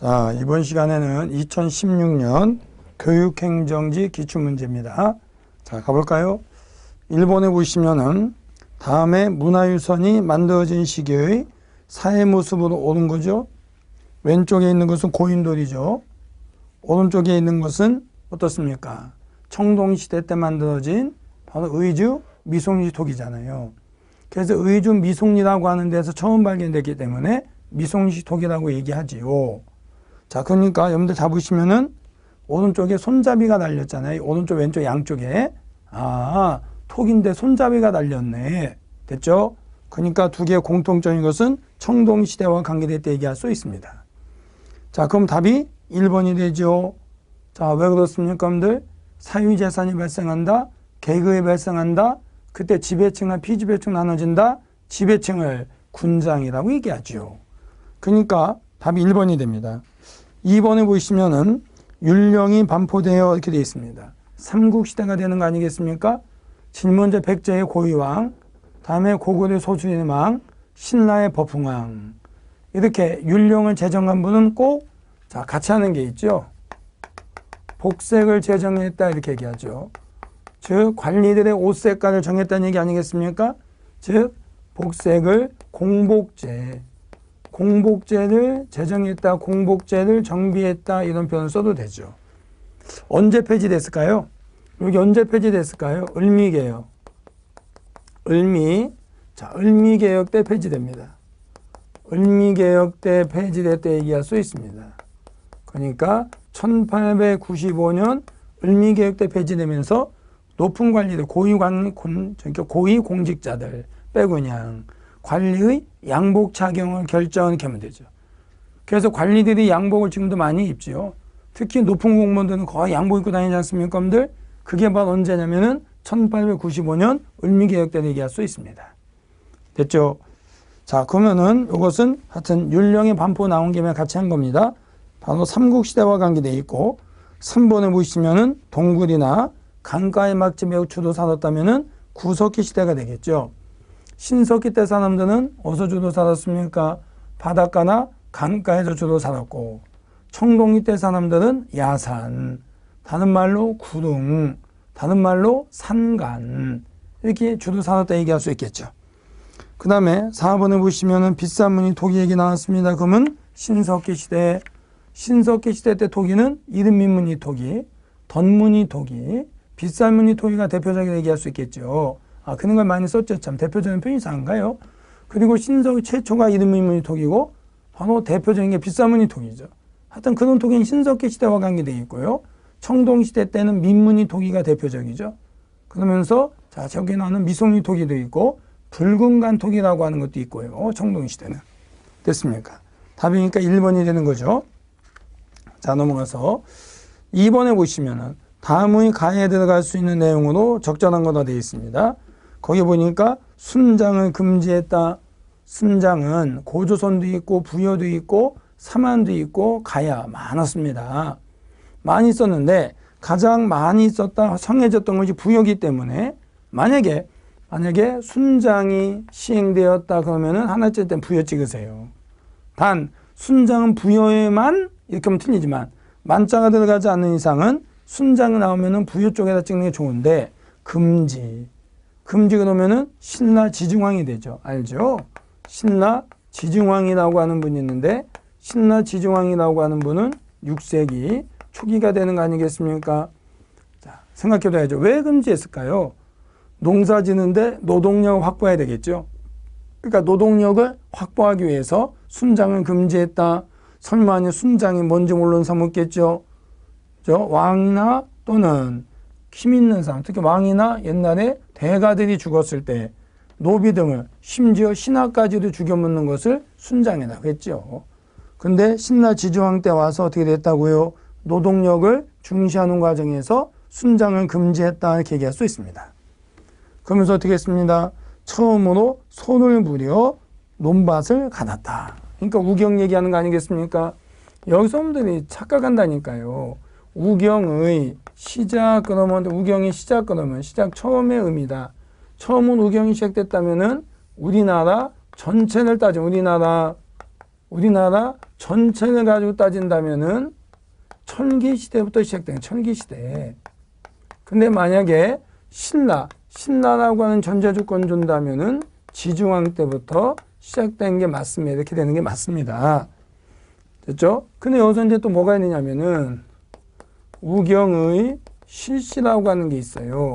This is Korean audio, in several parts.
자, 이번 시간에는 2016년 교육행정지 기출문제입니다. 자, 가볼까요? 1번에 보시면은 다음에 문화유산이 만들어진 시기의 사회 모습으로 오는 거죠. 왼쪽에 있는 것은 고인돌이죠. 오른쪽에 있는 것은 어떻습니까? 청동시대 때 만들어진 바로 의주 미송리 톡이잖아요. 그래서 의주 미송리라고 하는 데서 처음 발견됐기 때문에 미송리 톡이라고 얘기하지요. 자, 그러니까 여러분들 잡으시면은 오른쪽에 손잡이가 달렸잖아요. 오른쪽 왼쪽 양쪽에. 아, 톡인데 손잡이가 달렸네. 됐죠? 그러니까 두 개의 공통적인 것은 청동시대와 관계됐다 얘기할 수 있습니다. 자, 그럼 답이 1번이 되죠. 자, 왜 그렇습니까, 여러분들? 사유재산이 발생한다. 계급이 발생한다. 그때 지배층과 피지배층 나눠진다. 지배층을 군장이라고 얘기하죠. 그러니까 답이 1번이 됩니다. 2번에 보시면은 율령이 반포되어 이렇게 되어 있습니다. 삼국시대가 되는 거 아니겠습니까? 질문제 백제의 고위왕, 다음에 고구려 소수인의 왕, 신라의 법흥왕. 이렇게 율령을 제정한 분은 꼭 자, 같이 하는 게 있죠. 복색을 제정했다 이렇게 얘기하죠. 즉 관리들의 옷 색깔을 정했다는 얘기 아니겠습니까? 즉 복색을 공복제를 제정했다, 공복제를 정비했다 이런 표현을 써도 되죠. 언제 폐지됐을까요? 여기 언제 폐지됐을까요? 을미개혁. 을미개혁 때 폐지됩니다. 을미개혁 때 폐지됐다 얘기할 수 있습니다. 그러니까 1895년 을미개혁 때 폐지되면서 높은 관리들, 고위 공직자들 빼고 그냥 관리의 양복 착용을 결정하게 하면 되죠. 그래서 관리들이 양복을 지금도 많이 입지요. 특히 높은 공무원들은 거의 양복 입고 다니지 않습니까, 여러분들? 그게 바로 언제냐면은 1895년 을미개혁 때 얘기할 수 있습니다. 됐죠? 자, 그러면은 이것은 하여튼 율령의 반포 나온 김에 같이 한 겁니다. 바로 삼국시대와 관계되어 있고, 3번에 보시면은 동굴이나 강가의 막지 매우 주로 살았다면은 구석기 시대가 되겠죠. 신석기 때 사람들은 어디서 주로 살았습니까? 바닷가나 강가에서 주로 살았고, 청동기 때 사람들은 야산, 다른 말로 구릉, 다른 말로 산간, 이렇게 주로 살았다 얘기할 수 있겠죠. 그 다음에 4번에 보시면은 비싼무늬 토기 얘기 나왔습니다. 그러면 신석기 시대 때 토기는 이른민무늬 토기, 덧무늬 토기, 비싼무늬 토기가 대표적인 얘기할 수 있겠죠. 아, 그런 걸 많이 썼죠. 참 대표적인 표현이 이상한가요? 그리고 신석기 최초가 이른민무늬 토기고 바로 대표적인 게 비싼무늬 토기죠. 하여튼 그런 토기는 신석기 시대와 관계되어 있고요. 청동시대 때는 민무늬 토기가 대표적이죠. 그러면서 자, 저기 나오는 미송리 토기도 있고 붉은간 토기라고 하는 것도 있고요. 청동시대는. 됐습니까? 답이니까 1번이 되는 거죠. 자, 넘어가서 2번에 보시면은 다음의 가에 들어갈 수 있는 내용으로 적절한 거다 되어 있습니다. 거기 보니까 순장을 금지했다. 순장은 고조선도 있고 부여도 있고 사만도 있고 가야 많았습니다. 많이 썼는데 가장 많이 썼다 성해졌던 것이 부여기 때문에 만약에 순장이 시행되었다 그러면은 하나째 땐 부여 찍으세요. 단 순장은 부여에만 이렇게 하면 틀리지만 만자가 들어가지 않는 이상은 순장이 나오면은 부여 쪽에다 찍는 게 좋은데 금지 그러면은 신라 지중왕이 되죠. 알죠? 신라 지중왕이라고 하는 분이 있는데 신라 지중왕이라고 하는 분은 6세기 초기가 되는 거 아니겠습니까? 자, 생각해봐야죠. 왜 금지했을까요? 농사 지는데 노동력을 확보해야 되겠죠. 그러니까 노동력을 확보하기 위해서 순장을 금지했다. 설마 순장이 뭔지 모르는 사람 없겠죠. 왕이나 또는 힘 있는 사람, 특히 왕이나 옛날에 대가들이 죽었을 때 노비 등을 심지어 신하까지도 죽여먹는 것을 순장이라고 했죠. 근데 신라 지중왕 때 와서 어떻게 됐다고요? 노동력을 중시하는 과정에서 순장을 금지했다 이렇게 얘기할 수 있습니다. 그러면서 어떻게 했습니다? 처음으로 손을 부려 논밭을 가났다. 그러니까 우경 얘기하는 거 아니겠습니까? 여기서 여러분들이 착각한다니까요. 우경의 시작 그러면 시작 처음의 의미다. 처음은 우경이 시작됐다면은 우리나라 전체를 따지면 우리나라 전체를 가지고 따진다면은 철기시대부터 시작된 철기시대. 근데 만약에 신라라고 하는 전제조건 준다면은 지중왕 때부터 시작된 게 맞습니다. 이렇게 되는 게 맞습니다. 됐죠? 근데 여기서 이제 또 뭐가 있느냐면은 우경의 실시라고 하는 게 있어요.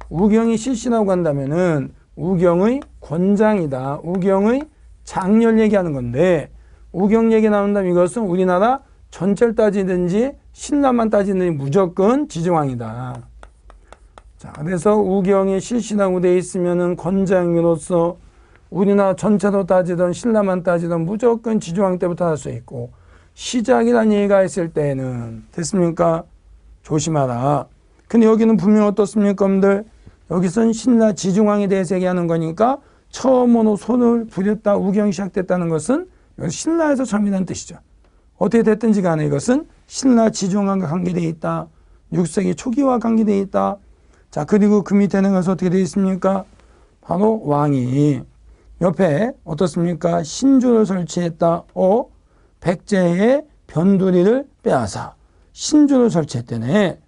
우경이 실시라고 한다면은 우경의 권장이다. 우경의 장렬 얘기하는 건데 우경 얘기 나온다면 이것은 우리나라 전체를 따지든지 신라만 따지든지 무조건 지중왕이다. 자, 그래서 우경이 실시라고 되어 있으면은 권장으로서 우리나라 전체로 따지던 신라만 따지던 무조건 지중왕 때부터 할 수 있고 시작이라는 얘기가 있을 때는 됐습니까? 조심하라. 근데 여기는 분명 어떻습니까, 여러분들? 여기선 신라 지중왕에 대해서 얘기하는 거니까 처음으로 손을 부렸다 우경이 시작됐다는 것은 신라에서 처음이라는 뜻이죠. 어떻게 됐든지 간에 이것은 신라 지중왕과 관계되어 있다. 6세기 초기와 관계되어 있다. 자, 그리고 그 밑에는 것은 어떻게 되어 있습니까? 바로 왕이 옆에 어떻습니까? 신주를 설치했다. 백제의 변두리를 빼앗아 신주를 설치했대네.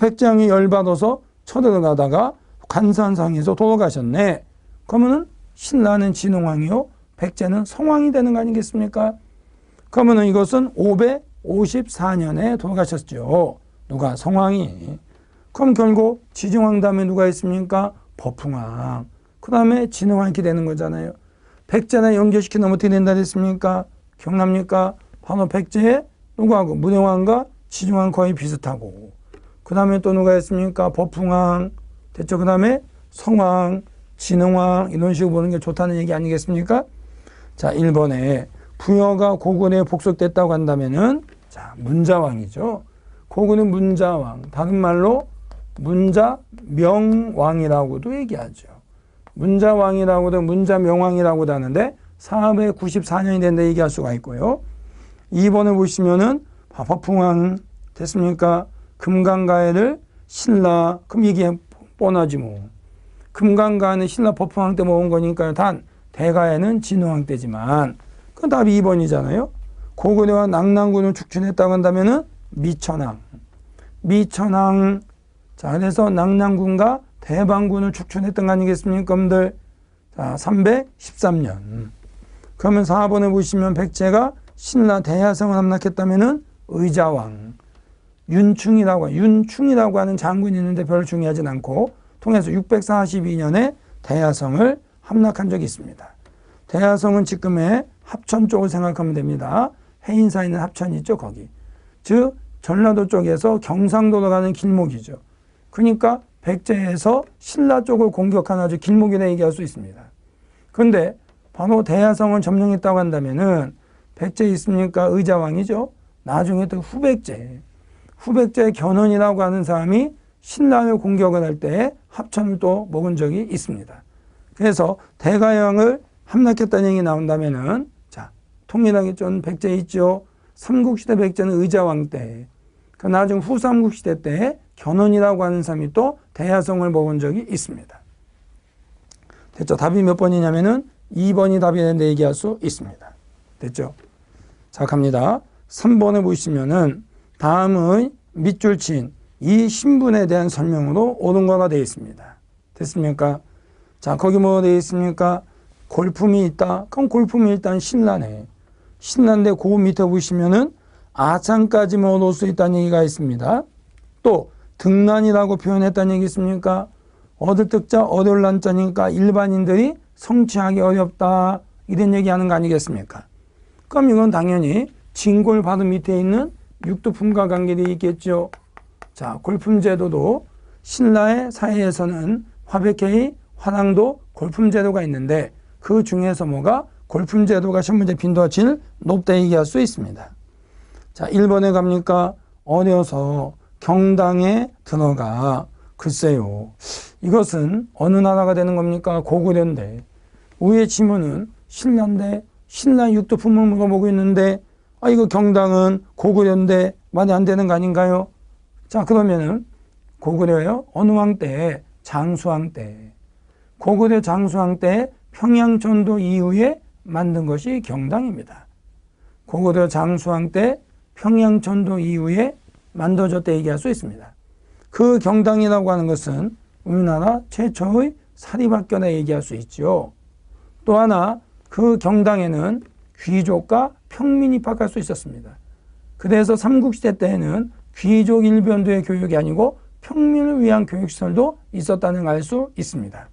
백제왕이 열받아서 쳐들어가다가 관산상에서 돌아가셨네. 그러면은 신라는 진흥왕이요, 백제는 성왕이 되는 거 아니겠습니까? 그러면은 이것은 554년에 돌아가셨죠. 누가? 성왕이. 그럼 결국 지중왕 다음에 누가 있습니까? 법흥왕. 그 다음에 진흥왕이 이렇게 되는 거잖아요. 백제나 연결시키면 어떻게 된다 했습니까? 기억납니까? 바로 백제의 누구하고? 문혜왕과 지중왕 거의 비슷하고. 그 다음에 또 누가 있습니까? 법흥왕. 됐죠? 그 다음에 성왕, 진흥왕 이런 식으로 보는 게 좋다는 얘기 아니겠습니까? 자, 1번에 부여가 고군에 복속됐다고 한다면은 자, 문자왕이죠. 고군은 문자왕. 다른 말로 문자명왕이라고도 얘기하죠. 문자왕이라고도 문자명왕이라고도 하는데 494년이 된다 얘기할 수가 있고요. 2번을 보시면은 법흥왕 됐습니까? 금강가해를 신라. 그럼 이게 뻔하지 뭐. 금강가해는 신라 법흥왕 때 모은 거니까요. 단 대가해는 진흥왕 때지만 그건 답이 2번이잖아요. 고구려와 낙랑군을 축출했다고 한다면은 미천왕. 자, 그래서 낙랑군과 대방군을 축출했던 거 아니겠습니까, 여러분들? 자, 313년. 그러면 4번에 보시면 백제가 신라 대야성을 함락했다면은 의자왕. 윤충이라고 하는 장군이 있는데 별로 중요하진 않고 통해서 642년에 대야성을 함락한 적이 있습니다. 대야성은 지금의 합천 쪽을 생각하면 됩니다. 해인사에 있는 합천이 있죠, 거기. 즉 전라도 쪽에서 경상도로 가는 길목이죠. 그러니까 백제에서 신라 쪽을 공격한 아주 길목이라 얘기할 수 있습니다. 그런데 바로 대야성을 점령했다고 한다면은 백제에 있습니까? 의자왕이죠. 나중에 또 후백제의 견훤이라고 하는 사람이 신라를 공격을 할 때 합천을 또 먹은 적이 있습니다. 그래서 대가왕을 함락했다는 얘기 나온다면은 자, 통일하기 전 백제 있죠. 삼국시대 백제는 의자왕 때, 그 나중 후삼국시대 때 견훤이라고 하는 사람이 또 대야성을 먹은 적이 있습니다. 됐죠? 답이 몇 번이냐면은 2번이 답이 되는데 얘기할 수 있습니다. 됐죠? 자, 갑니다. 3번에 보시면은 다음의 밑줄 친 이 신분에 대한 설명으로 옳은 거가 되어 있습니다. 됐습니까? 자, 거기 뭐가 되어 있습니까? 골품이 있다. 그럼 골품이 일단 신라네. 신라인데 그 밑에 보시면은 아창까지만 얻을 수 있다는 얘기가 있습니다. 또 등란이라고 표현했다는 얘기 있습니까? 얻을 뜻자 어려울 난자니까 일반인들이 성취하기 어렵다. 이런 얘기하는 거 아니겠습니까? 그럼 이건 당연히 진골 바로 밑에 있는 육두품과 관계되어 있겠죠. 자, 골품제도도 신라의 사회에서는 화백회의, 화랑도 골품제도가 있는데 그 중에서 뭐가 골품제도가 신분제 빈도가 제일 높다 얘기할 수 있습니다. 자, 1번에 갑니까? 어려서 경당에 들어가. 글쎄요. 이것은 어느 나라가 되는 겁니까? 고구려인데. 위의 지문은 신라인데 신라 육두품을 물어보고 있는데 이거 경당은 고구려인데 말이 안 되는 거 아닌가요? 자, 그러면은 고구려요? 어느 왕 때? 장수왕 때. 고구려 장수왕 때 평양전도 이후에 만든 것이 경당입니다. 고구려 장수왕 때 평양전도 이후에 만들어졌다 얘기할 수 있습니다. 그 경당이라고 하는 것은 우리나라 최초의 사립학교라 얘기할 수 있죠. 또 하나 그 경당에는 귀족과 평민이 입학할 수 있었습니다. 그래서 삼국시대 때에는 귀족 일변도의 교육이 아니고 평민을 위한 교육시설도 있었다는 걸 알 수 있습니다.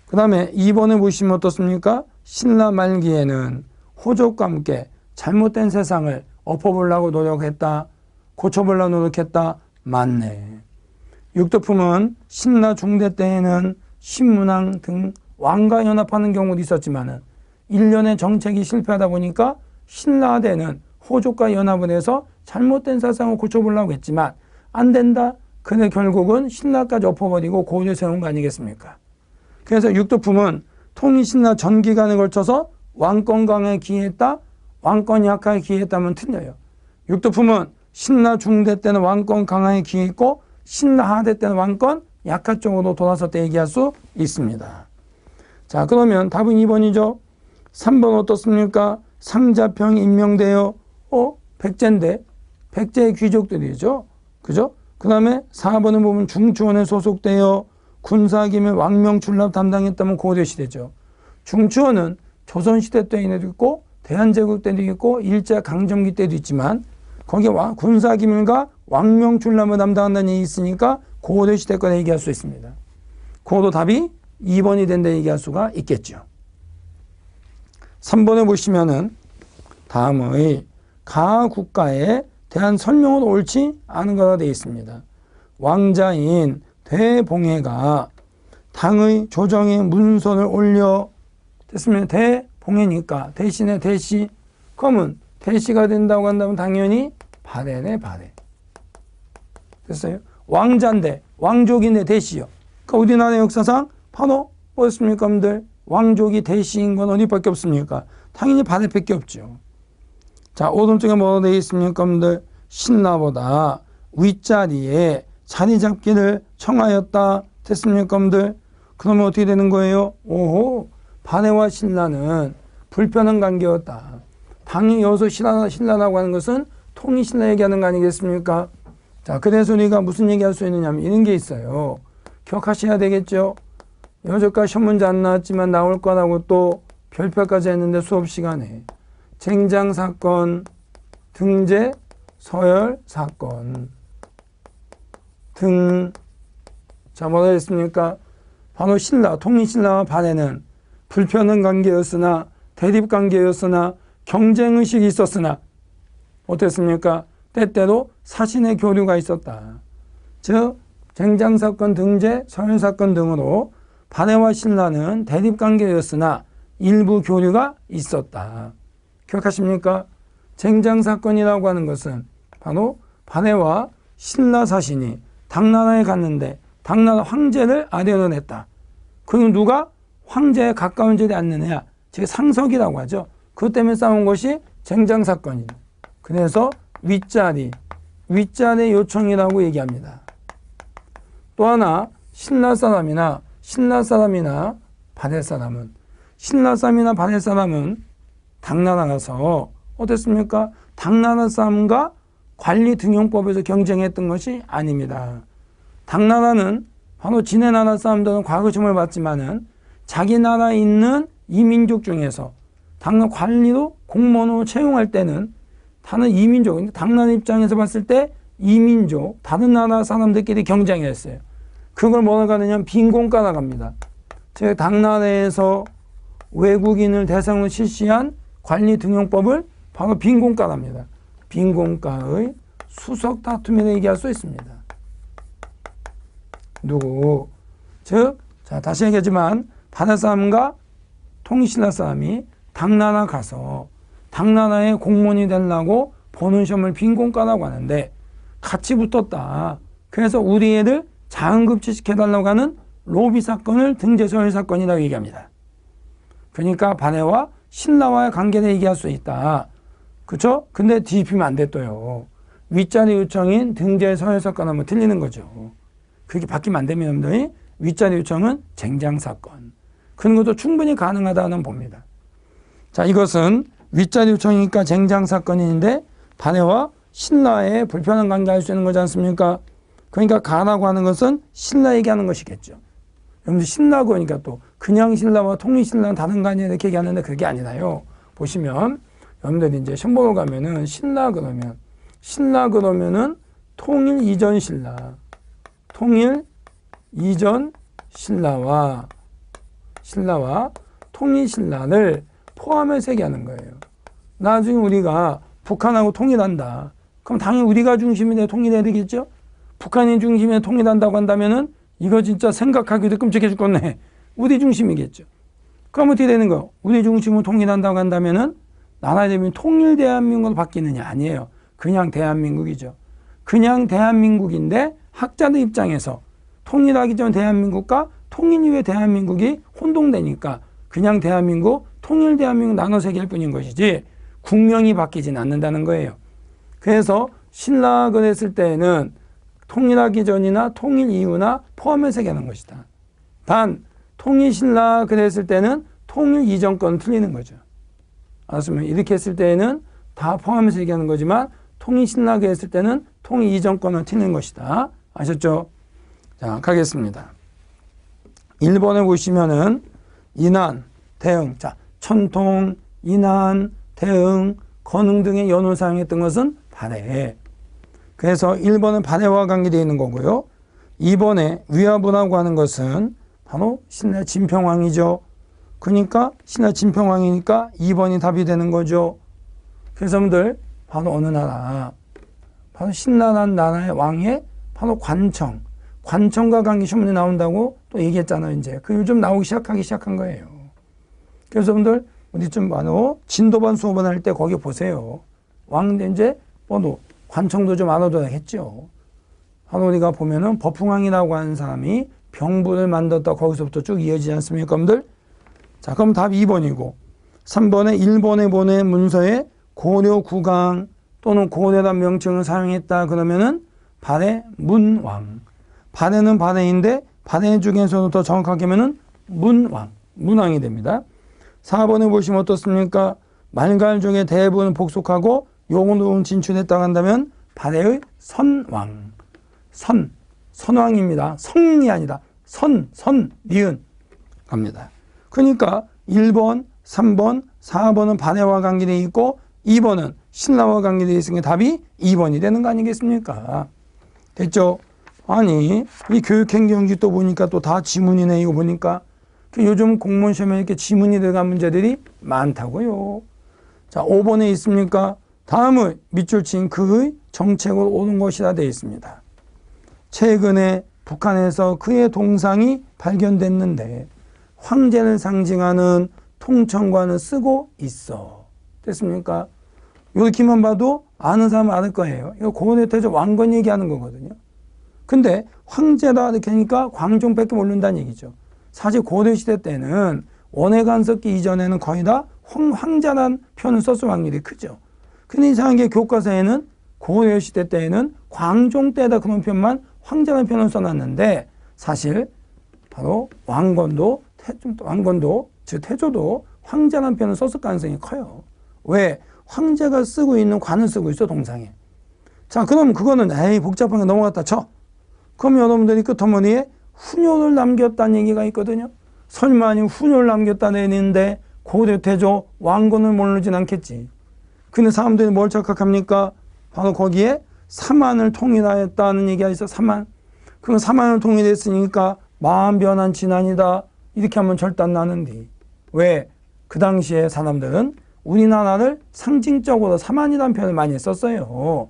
그 다음에 2번에 보시면 어떻습니까? 신라 말기에는 호족과 함께 잘못된 세상을 엎어보려고 노력했다. 고쳐보려고 노력했다. 맞네. 육도품은 신라 중대 때에는 신문왕 등 왕과 연합하는 경우도 있었지만 일련의 정책이 실패하다 보니까 신라대는 호족과 연합을 해서 잘못된 사상을 고쳐보려고 했지만 안 된다. 근데 결국은 신라까지 엎어버리고 고려 세운 거 아니겠습니까? 그래서 육도품은 통일신라 전 기간에 걸쳐서 왕권 강화에 기여했다. 왕권이 약하게 기여했다면 틀려요. 육도품은 신라 중대 때는 왕권 강화에 기여했고 신라 하대 때는 왕권 약하 쪽으로 돌아섰다 얘기할 수 있습니다. 자, 그러면 답은 2번이죠. 3번 어떻습니까? 상자평이 임명되어 백제인데 백제의 귀족들이죠. 그죠? 그 다음에 4번을 보면 중추원에 소속되어 군사기밀 왕명출납 담당했다면 고려시대죠. 중추원은 조선시대 때에도 있고 대한제국 때도 있고 일제강점기 때도 있지만 거기에 군사기밀과 왕명출납을 담당한다는 얘기 있으니까 고려시대 거라 얘기할 수 있습니다. 고도 답이 2번이 된다 얘기할 수가 있겠죠. 3번에 보시면은 다음의 가국가에 대한 설명으로 옳지 않은 거가 되어 있습니다. 왕자인 대봉해가 당의 조정에 문서를 올려 됐으면 대봉해니까 대신에 대시 그러면 대시가 된다고 한다면 당연히 발해네 발해. 됐어요? 왕자인데 왕족인데 대시요. 그러니까 우리나라 역사상 바로 뭐였습니까, 여러분들? 왕족이 대시인 건 어디밖에 없습니까? 당연히 발해밖에 없죠. 자, 오른쪽에 뭐가 되어 있습니까, 여러분들? 신라보다 윗자리에 자리 잡기를 청하였다. 됐습니까, 여러분들? 그러면 어떻게 되는 거예요? 오호, 발해와 신라는 불편한 관계였다. 당연히 여기서 신라라고 하는 것은 통일신라 얘기하는 거 아니겠습니까? 자, 그래서 우리가 무슨 얘기할 수 있느냐면 이런 게 있어요. 기억하셔야 되겠죠? 여태까지 시험 문제 안 나왔지만 나올 거라고 또 별표까지 했는데 수업 시간에 쟁장사건, 등재, 서열사건 등, 자, 뭐라 했습니까? 바로 신라, 통일신라와 발해는 불편한 관계였으나 대립관계였으나 경쟁의식이 있었으나 어땠습니까? 때때로 사신의 교류가 있었다. 즉 쟁장사건, 등재, 서열사건 등으로 발해와 신라는 대립관계였으나 일부 교류가 있었다. 기억하십니까? 쟁장사건이라고 하는 것은 바로 발해와 신라 사신이 당나라에 갔는데 당나라 황제를 아련했다. 그럼 누가 황제에 가까운 자리에 앉느냐? 즉 상석이라고 하죠. 그것 때문에 싸운 것이 쟁장사건이에요. 그래서 윗자리 요청이라고 얘기합니다. 또 하나 신라 사람이나 발해 사람은 신라 사람이나 발해 사람은 당나라 가서 어땠습니까? 당나라 사람과 관리 등용법에서 경쟁했던 것이 아닙니다. 당나라는 바로 지네 나라 사람들은 과거점을 받지만은 자기 나라에 있는 이민족 중에서 당나라 관리로 공무원으로 채용할 때는 다른 이민족, 당나라 입장에서 봤을 때 이민족, 다른 나라 사람들끼리 경쟁했어요. 그걸 뭐라고 하느냐? 빈공가라고 합니다. 즉 당나라에서 외국인을 대상으로 실시한 관리 등용법을 바로 빈공가랍니다. 빈공가의 수석 다툼이라 얘기할 수 있습니다. 누구? 즉, 자, 다시 얘기하지만 발해 사람과 통일신라 사람이 당나라 가서 당나라의 공무원이 되려고 보는 시험을 빈공가라고 하는데 같이 붙었다. 그래서 우리 애들 자응급제시켜달라고 하는 로비 사건을 등재서열 사건이라고 얘기합니다. 그러니까 발해와 신라와의 관계를 얘기할 수 있다. 그렇죠? 근데 뒤집히면 안 됐어요. 윗자리 요청인 등재서열 사건 하면 틀리는 거죠. 그렇게 바뀌면 안 되면 여러분들이 윗자리 요청은 쟁장 사건. 그런 것도 충분히 가능하다는 봅니다. 자, 이것은 윗자리 요청이니까 쟁장 사건인데 반해와 신라의 불편한 관계 할 수 있는 거지 않습니까? 그러니까 가라고 하는 것은 신라에게 하는 것이겠죠. 여러분들 신라고 하니까 또 그냥 신라와 통일 신라는 다른 거 아니야 이렇게 얘기하는데 그게 아니라요. 보시면 여러분들이 이제 시험 보러 가면은 신라 그러면은 통일 이전 신라, 통일 이전 신라와 통일 신라를 포함해서 얘기하는 거예요. 나중에 우리가 북한하고 통일한다. 그럼 당연히 우리가 중심이 돼 통일해야 되겠죠? 북한이 중심에 통일한다고 한다면은 이거 진짜 생각하기도 끔찍해 죽겠네. 우리 중심이겠죠. 그럼 어떻게 되는 거? 우리 중심으로 통일한다고 한다면은 나라 이름이 통일 대한민국으로 바뀌느냐? 아니에요. 그냥 대한민국이죠. 그냥 대한민국인데 학자들 입장에서 통일하기 전 대한민국과 통일 이후의 대한민국이 혼동되니까 그냥 대한민국, 통일 대한민국 나눠서 얘기할 뿐인 것이지 국명이 바뀌진 않는다는 거예요. 그래서 신라를 했을 때는 통일하기 전이나 통일 이후나 포함해서 얘기하는 것이다. 단 통일 신라를 했을 때는 통일 이전 건 틀리는 거죠. 알았으면 이렇게 했을 때는 다 포함해서 얘기하는 거지만 통일 신라를 했을 때는 통일 이전 건은 틀리는 것이다. 아셨죠? 자, 가겠습니다. 1번에 보시면은 인한, 대응. 자, 천통, 인한, 대응, 건응 등의 연호를 사용했던 것은 발해. 그래서 1번은 발해와 관계되어 있는 거고요. 2번에 위화부라고 하는 것은 바로 신라 진평왕이죠. 그러니까 신라 진평왕이니까 2번이 답이 되는 거죠. 그래서 여러분들 바로 어느 나라? 바로 신라라는 나라의 왕의 바로 관청. 관청과 관계 시험문에 나온다고 또 얘기했잖아요. 이제 그 요즘 나오기 시작한 거예요. 그래서 여러분들 우리 좀 바로 진도반 수업을 할 때 거기 보세요. 왕인데 이제 뭐 관청도 좀 알아둬야겠죠. 바로 우리가 보면은 버풍왕이라고 하는 사람이 병부를 만들었다 거기서부터 쭉 이어지지 않습니까, 여러분들? 자, 그럼 답 2번이고 3번에 일본에 보낸 문서에 고려 국왕 또는 고려란 명칭을 사용했다 그러면은 발해 문왕. 발해는 발해인데 발해 중에서도 더 정확하게 하면은 문왕이 됩니다. 4번에 보시면 어떻습니까? 말갈족의 대부분을 복속하고 용으로 진출했다고 한다면 발해의 선왕. 선왕입니다. 성이 아니다. 니은 갑니다. 그러니까 1번, 3번, 4번은 발해와 관계되어 있고 2번은 신라와 관계되어 있으니까 답이 2번이 되는 거 아니겠습니까? 됐죠? 아니 이 교육행정지 또 보니까 또 다 지문이네. 이거 보니까 요즘 공무원 시험에 이렇게 지문이 들어간 문제들이 많다고요. 자, 5번에 있습니까? 다음의 밑줄 친 그의 정책으로 옳은 것이라 되어 있습니다. 최근에 북한에서 그의 동상이 발견됐는데 황제를 상징하는 통천관을 쓰고 있어. 됐습니까? 이렇게만 봐도 아는 사람은 아는 거예요. 이거 고려 태조 왕건 얘기하는 거거든요. 근데 황제다 이렇게 하니까 광종밖에 모른다는 얘기죠. 사실 고려시대 때는 원해관석기 이전에는 거의 다 황자란 표현을 썼을 확률이 크죠. 근데 이상한 게 교과서에는 고려시대 때에는 광종 때다 그런 표현만 황자라는 표현을 써놨는데 사실 바로 왕건도 즉 태조도 황자라는 표현을 썼을 가능성이 커요. 왜? 황제가 쓰고 있는 관을 쓰고 있어 동상에. 자, 그럼 그거는 에이 복잡한 게 넘어갔다 쳐. 그럼 여러분들이 끝머리에 훈요를 남겼다는 얘기가 있거든요. 설마 아니 훈요를 남겼다는 얘기인데 고려 태조 왕건을 모르진 않겠지. 근데 사람들이 뭘 착각합니까? 바로 거기에 사만을 통일하였다는 얘기가 있어. 사만. 그럼 사만을 통일했으니까 마음 변한 진안이다. 이렇게 하면 절대 안 나는데. 왜? 그 당시에 사람들은 우리나라를 상징적으로 사만이라는 표현을 많이 썼어요.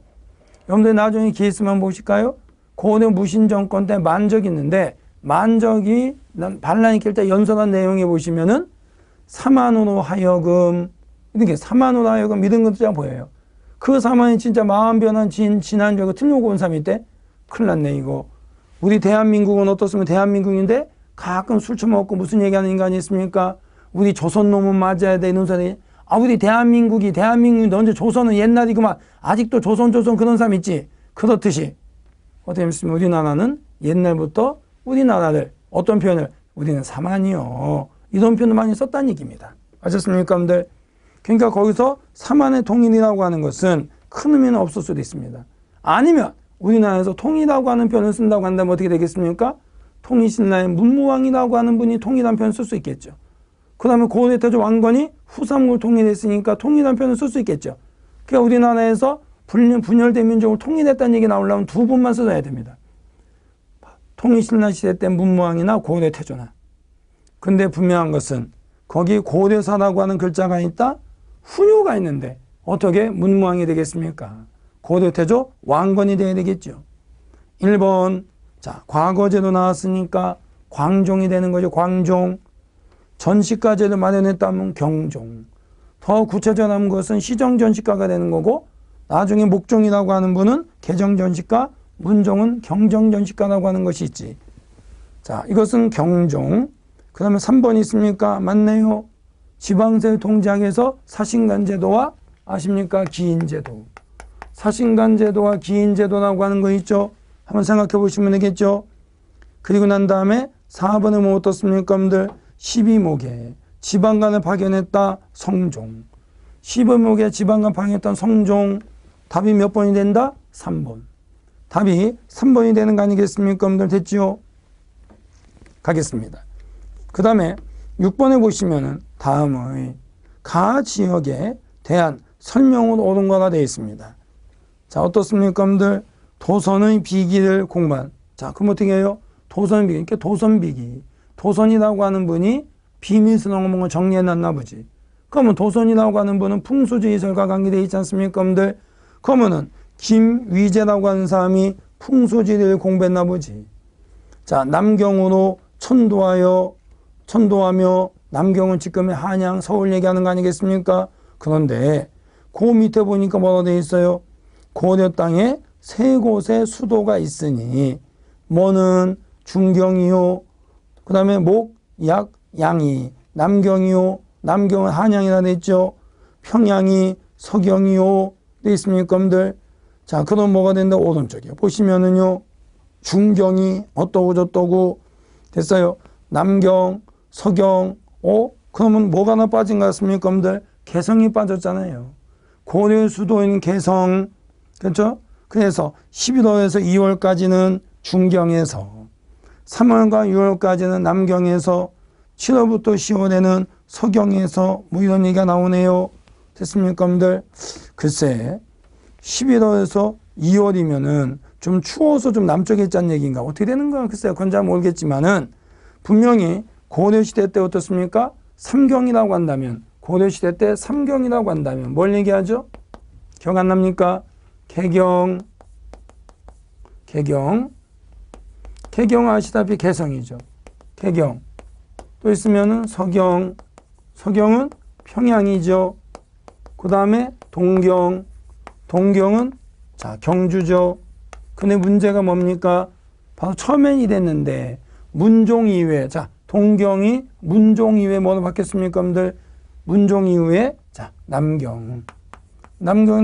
여러분들 나중에 기회 있으면 보실까요? 고려 무신정권 때 만적이 있는데 만적이 반란이 낄 때 연설한 내용에 보시면은 사만으로 하여금 이렇게 사만으로 하여금 이런 것도 보여요. 그 사만이 진짜 마음 변한 진안적으로 틀려고 온 사람일 때 큰일 났네 이거. 우리 대한민국은 어떻습니까? 대한민국인데 가끔 술 처먹고 무슨 얘기하는 인간이 있습니까? 우리 조선 놈은 맞아야 돼 이런 소리. 아 우리 대한민국인데 언제 조선은 옛날이구만. 아직도 조선 그런 사람 있지. 그렇듯이 어떻게 했습니까? 우리나라는 옛날부터 우리나라를 어떤 표현을 우리는 사만이요. 이런 표현을 많이 썼다는 얘기입니다. 아셨습니까? 여러분들? 그러니까 거기서 삼안의 통일이라고 하는 것은 큰 의미는 없을 수도 있습니다. 아니면 우리나라에서 통이라고 하는 표현을 쓴다고 한다면 어떻게 되겠습니까? 통일신라의 문무왕이라고 하는 분이 통일한 표현을 쓸 수 있겠죠. 그 다음에 고대 태조 왕건이 후삼국을 통일했으니까 통일한 표현을 쓸 수 있겠죠. 그러니까 우리나라에서 분열된 민족을 통일했다는 얘기 나오려면 두 분만 써야 됩니다. 통일신라 시대 때 문무왕이나 고대 태조나. 근데 분명한 것은 거기 고대사라고 하는 글자가 있다? 훈유가 있는데 어떻게 문무왕이 되겠습니까? 고대 태조 왕건이 돼야 되겠죠. 1번, 자, 과거제도 나왔으니까 광종이 되는 거죠. 광종. 전시가제를 마련했다면 경종. 더 구체적으로 하는 것은 시정전시가가 되는 거고, 나중에 목종이라고 하는 분은 개정전시가, 문종은 경정전시가라고 하는 것이 있지. 자, 이것은 경종. 그 다음에 3번 있습니까? 맞네요. 지방세 통제학에서 사신간제도와 아십니까? 기인제도. 사신간제도와 기인제도라고 하는 거 있죠. 한번 생각해 보시면 되겠죠. 그리고 난 다음에 4번에 뭐 어떻습니까? 여러분들 12목에 지방간을 파견했다. 성종. 12목에 지방간 파견했던 성종. 답이 몇 번이 된다? 3번. 답이 3번이 되는 거 아니겠습니까? 여러분들 됐죠? 가겠습니다. 그 다음에 6번에 보시면은 다음의 가 지역에 대한 설명으로 옳은 거가 되어 있습니다. 자, 어떻습니까? 여러분들 도선의 비기를 공부한. 자, 그럼 어떻게 해요? 도선비기. 그러니까 도선비기. 도선이라고 하는 분이 비밀스러운 정리해 놨나 보지. 그러면 도선이라고 하는 분은 풍수지리설과 관계되어 있지 않습니까? 여러분들 그러면은 김위재라고 하는 사람이 풍수지리를 공부했나 보지. 자, 남경으로 천도하며 남경은 지금의 한양, 서울 얘기하는 거 아니겠습니까? 그런데 그 밑에 보니까 뭐라고 되어 있어요? 고려 땅에 세 곳의 수도가 있으니 뭐는 중경이요. 그 다음에 목, 약, 양이. 남경이요. 남경은 한양이라 되어 있죠. 평양이 서경이요. 되어 있습니까? 여러분들. 자, 그럼 뭐가 된다? 오른쪽이요. 보시면은요. 중경이 어떠고 저떠고 됐어요. 남경, 서경, 그러면 뭐가 하나 빠진 것 같습니까? 여러분들? 개성이 빠졌잖아요. 고려 수도인 개성. 그렇죠? 그래서 11월에서 2월까지는 중경에서, 3월과 6월까지는 남경에서, 7월부터 10월에는 서경에서 뭐 이런 얘기가 나오네요. 됐습니까, 여러분들? 글쎄 11월에서 2월이면은 좀 추워서 좀 남쪽에 있자는 얘기인가? 어떻게 되는 거야? 글쎄요. 그건 잘 모르겠지만은 분명히 고려시대 때 어떻습니까? 삼경이라고 한다면, 고려시대 때 삼경이라고 한다면 뭘 얘기하죠? 기억 안 납니까? 개경 아시다시피 개성이죠. 개경. 또 있으면은 서경은 평양이죠. 그 다음에 동경은 자, 경주죠. 근데 문제가 뭡니까? 바로 처음엔 이랬는데 문종 이후에, 자, 동경이 문종 이후에 뭐로 바뀌었습니까? 여러분들 문종 이후에 자, 남경으로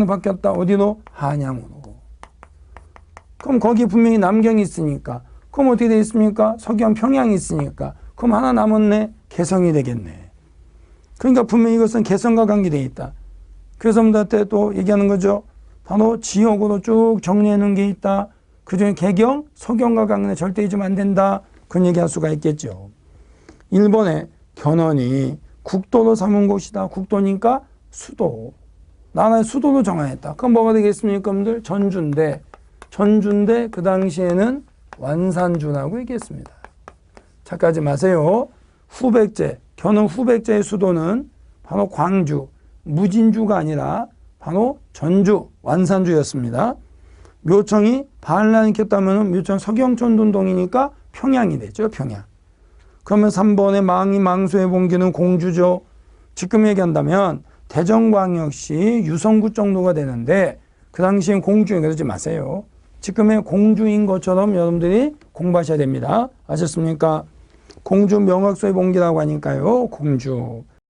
바뀌었다. 어디로? 한양으로. 그럼 거기 분명히 남경이 있으니까, 그럼 어떻게 되어 있습니까? 서경, 평양이 있으니까, 그럼 하나 남았네. 개성이 되겠네. 그러니까 분명히 이것은 개성과 관계되어 있다. 그래서 여러분들한테 또 얘기하는 거죠. 바로 지역으로 쭉 정리해 놓은 게 있다. 그중에 개경, 서경과 관계는 절대 잊으면 안 된다. 그런 얘기할 수가 있겠죠. 1번에 견훤이 국도로 삼은 곳이다. 국도니까 수도. 나라의 수도로 정하였다. 그럼 뭐가 되겠습니까? 여러분들 전주인데 그 당시에는 완산주라고 얘기했습니다. 착각하지 마세요. 견훤 후백제의 수도는 바로 광주, 무진주가 아니라 바로 전주, 완산주였습니다. 묘청이 반란을 켰다면 묘청 서경천둔동이니까 평양이 되죠. 평양. 그러면 3번에 망수의 봉기는 공주죠. 지금 얘기한다면 대전광역시 유성구 정도가 되는데 그 당시엔 공주인 그러지 마세요. 지금의 공주인 것처럼 여러분들이 공부하셔야 됩니다. 아셨습니까? 공주 명확소의 봉기라고 하니까요. 공주.